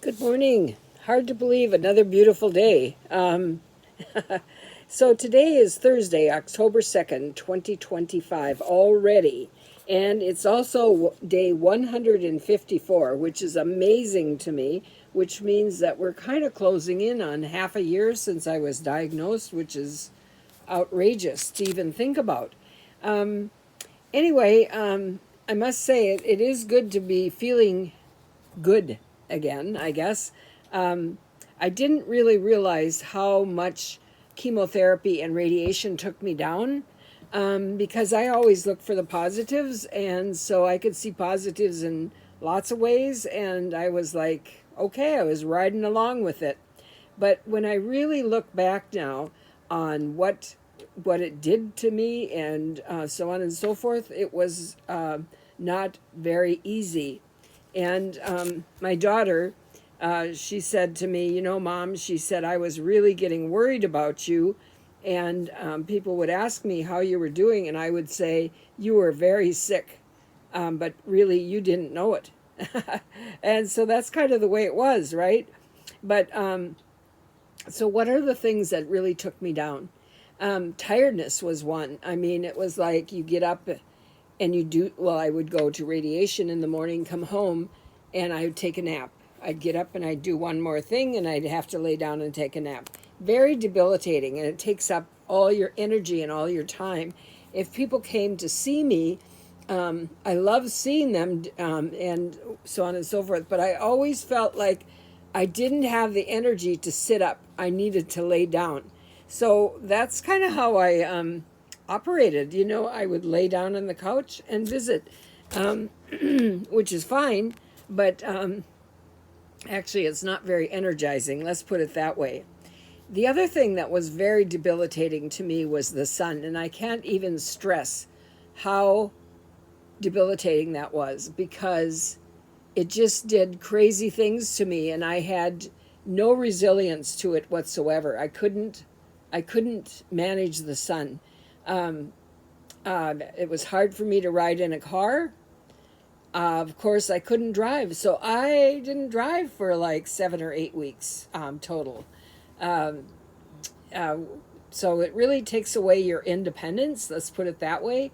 Good morning. Hard to believe another beautiful day. So today is Thursday, October 2nd, 2025 already. And it's also day 154, which is amazing to me, which means that we're kind of closing in on half a year since I was diagnosed, which is outrageous to even think about. Anyway, I must say it is good to be feeling good again, I guess. I didn't really realize how much chemotherapy and radiation took me down, because I always look for the positives, and so I could see positives in lots of ways, and I was like, okay, I was riding along with it. But when I really look back now on what it did to me and so on and so forth, it was not very easy. And my daughter, she said to me, you know, Mom, she said, I was really getting worried about you. And people would ask me how you were doing, and I would say, you were very sick, but really you didn't know it. And so that's kind of the way it was, right? But so, what are the things that really took me down? Tiredness was one. I mean, it was like you get up and you do, well, I would go to radiation in the morning, come home, and I would take a nap. I'd get up and I'd do one more thing, and I'd have to lay down and take a nap. Very debilitating, and it takes up all your energy and all your time. If people came to see me, I love seeing them, and so on and so forth, but I always felt like I didn't have the energy to sit up. I needed to lay down. So that's kind of how I operated. You know, I would lay down on the couch and visit, which is fine, but actually, it's not very energizing. Let's put it that way. The other thing that was very debilitating to me was the sun, and I can't even stress how debilitating that was, because it just did crazy things to me, and I had no resilience to it whatsoever. I couldn't manage the sun. It was hard for me to ride in a car. Of course, I couldn't drive, so I didn't drive for like 7 or 8 weeks total. Um, uh, so it really takes away your independence. Let's put it that way.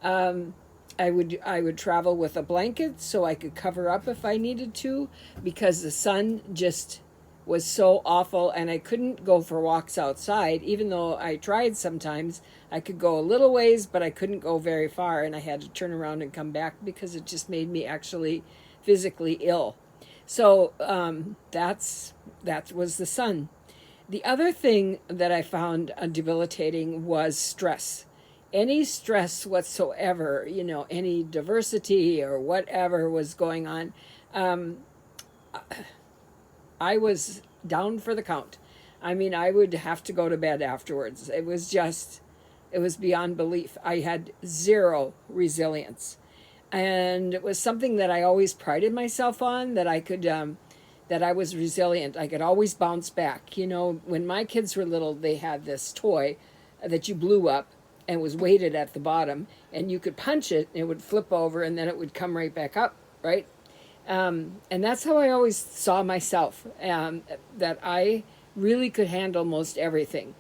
Um, I would travel with a blanket so I could cover up if I needed to, because the sun just was so awful, and I couldn't go for walks outside. Even though I tried sometimes, I could go a little ways, but I couldn't go very far, and I had to turn around and come back because it just made me actually physically ill. So that was the sun. The other thing that I found debilitating was stress. Any stress whatsoever, you know, any diversity or whatever was going on, um, I was down for the count. I mean, I would have to go to bed afterwards. It was beyond belief. I had zero resilience. And it was something that I always prided myself on, that that I was resilient. I could always bounce back. You know, when my kids were little, they had this toy that you blew up and was weighted at the bottom, and you could punch it, and it would flip over, and then it would come right back up, right? And that's how I always saw myself, that I really could handle most everything.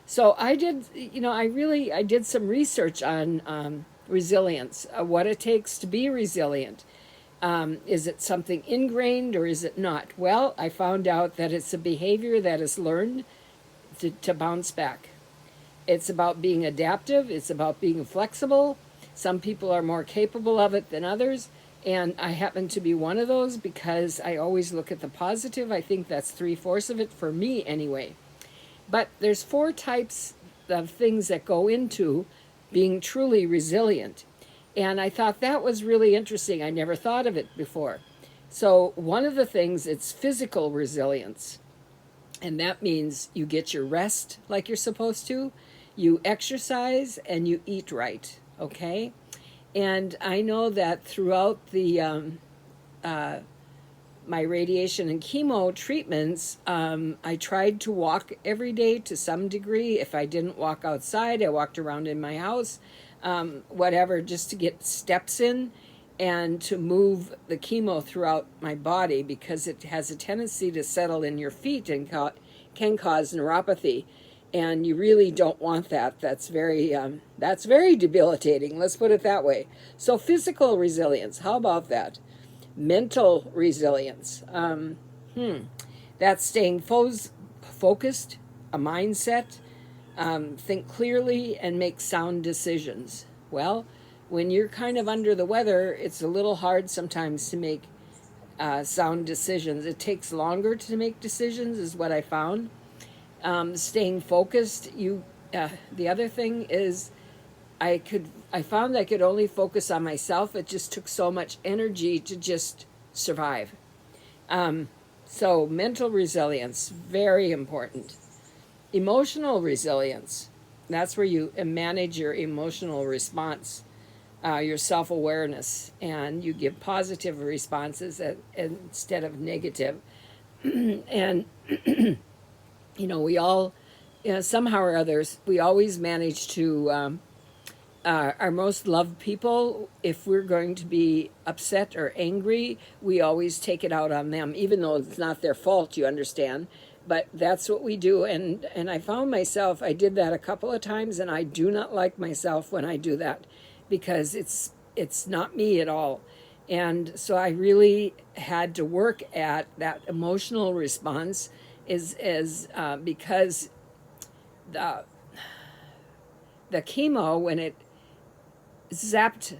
So I did, you know, I did some research on resilience, what it takes to be resilient. Is it something ingrained or is it not? Well, I found out that it's a behavior that is learned to bounce back. It's about being adaptive, it's about being flexible. Some people are more capable of it than others. And I happen to be one of those because I always look at the positive. I think that's three-fourths of it for me anyway. But there's four types of things that go into being truly resilient. And I thought that was really interesting. I never thought of it before. So one of the things, it's physical resilience. And that means you get your rest like you're supposed to, you exercise, and you eat right, okay? And I know that throughout my radiation and chemo treatments, I tried to walk every day to some degree. If I didn't walk outside, I walked around in my house, whatever, just to get steps in. and to move the chemo throughout my body, because it has a tendency to settle in your feet and can cause neuropathy, and you really don't want that. That's very debilitating. Let's put it that way. So physical resilience, how about that? Mental resilience. That's staying focused, a mindset, think clearly, and make sound decisions. Well, when you're kind of under the weather, it's a little hard sometimes to make sound decisions. It takes longer to make decisions, is what I found. Staying focused. The other thing is, I found I could only focus on myself. It just took so much energy to just survive. So mental resilience, very important. Emotional resilience, that's where you manage your emotional response, your self-awareness, and you give positive responses instead of negative. And, we all, somehow or others, we always manage to, our most loved people, if we're going to be upset or angry, we always take it out on them, even though it's not their fault, you understand. But that's what we do. And I found myself, I did that a couple of times, and I do not like myself when I do that, because it's not me at all. And so I really had to work at that emotional response, because the chemo, when it zapped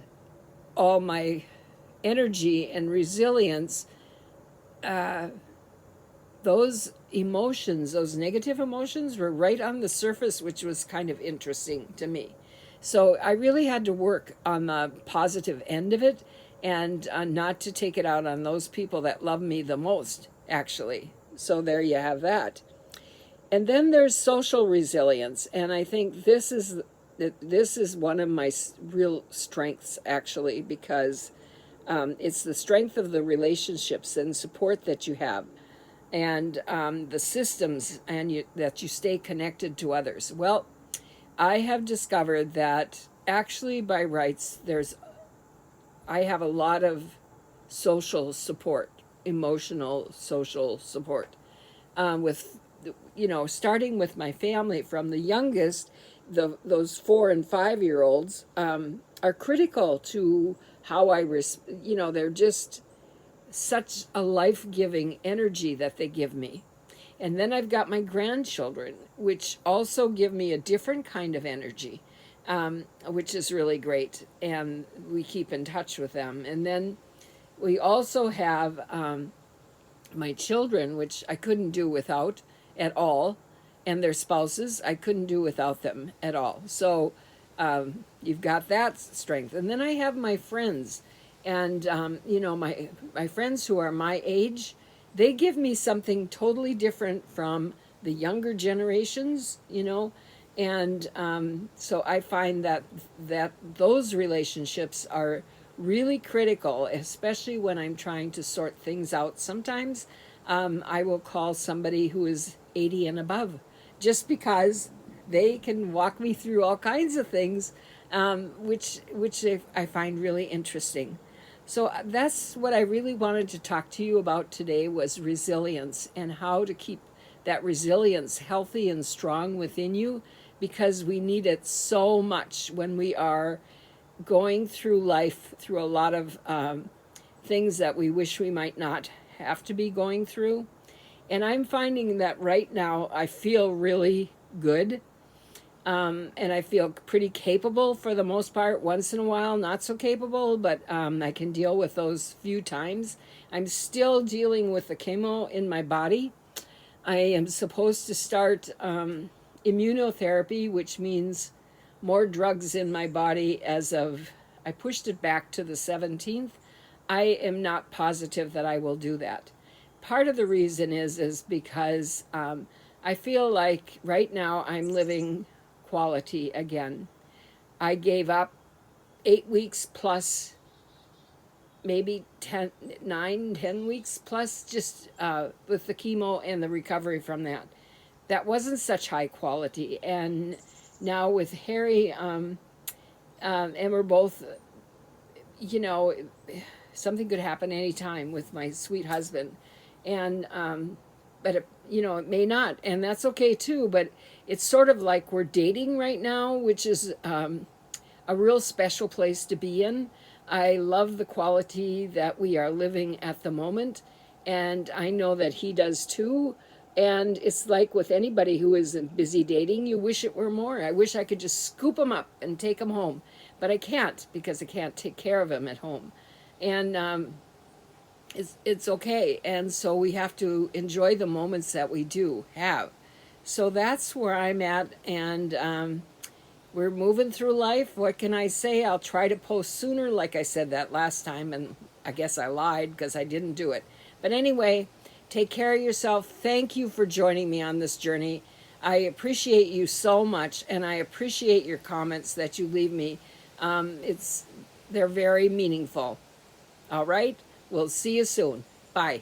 all my energy and resilience, those emotions, those negative emotions, were right on the surface, which was kind of interesting to me. So I really had to work on the positive end of it, and not to take it out on those people that love me the most, actually. So there you have that. And then there's social resilience, and I think this is one of my real strengths, actually, because it's the strength of the relationships and support that you have, and the systems, and that you stay connected to others. Well, I have discovered that actually, by rights, I have a lot of social support, emotional social support, with starting with my family, from the youngest. Those 4 and 5 year olds are critical to how they're just such a life-giving energy that they give me. And then I've got my grandchildren, which also give me a different kind of energy, which is really great. And we keep in touch with them. And then we also have my children, which I couldn't do without at all, and their spouses, I couldn't do without them at all. So you've got that strength. And then I have my friends, and my friends who are my age, they give me something totally different from the younger generations, and so I find that those relationships are really critical, especially when I'm trying to sort things out. Sometimes I will call somebody who is 80 and above, just because they can walk me through all kinds of things, which I find really interesting. So that's what I really wanted to talk to you about today, was resilience, and how to keep that resilience healthy and strong within you, because we need it so much when we are going through life, through a lot of things that we wish we might not have to be going through. And I'm finding that right now I feel really good. And I feel pretty capable for the most part. Once in a while, not so capable, but I can deal with those few times. I'm still dealing with the chemo in my body. I am supposed to start immunotherapy, which means more drugs in my body I pushed it back to the 17th. I am not positive that I will do that. Part of the reason is because I feel like right now I'm living quality again. I gave up 8 weeks plus, maybe 10 weeks plus, just with the chemo and the recovery from that. That wasn't such high quality. And now with Harry, and we're both you know, something could happen anytime with my sweet husband. And, but it, you know, it may not. And that's okay too. But it's sort of like we're dating right now, which is a real special place to be in. I love the quality that we are living at the moment. And I know that he does too. And it's like with anybody who is busy dating, you wish it were more. I wish I could just scoop him up and take him home. But I can't because I can't take care of him at home. And it's okay. And so we have to enjoy the moments that we do have. So that's where I'm at. And we're moving through life. What can I say? I'll try to post sooner, like I said that last time. And I guess I lied because I didn't do it. But anyway, take care of yourself. Thank you for joining me on this journey. I appreciate you so much, and I appreciate your comments that you leave me. They're very meaningful. All right, we'll see you soon. Bye.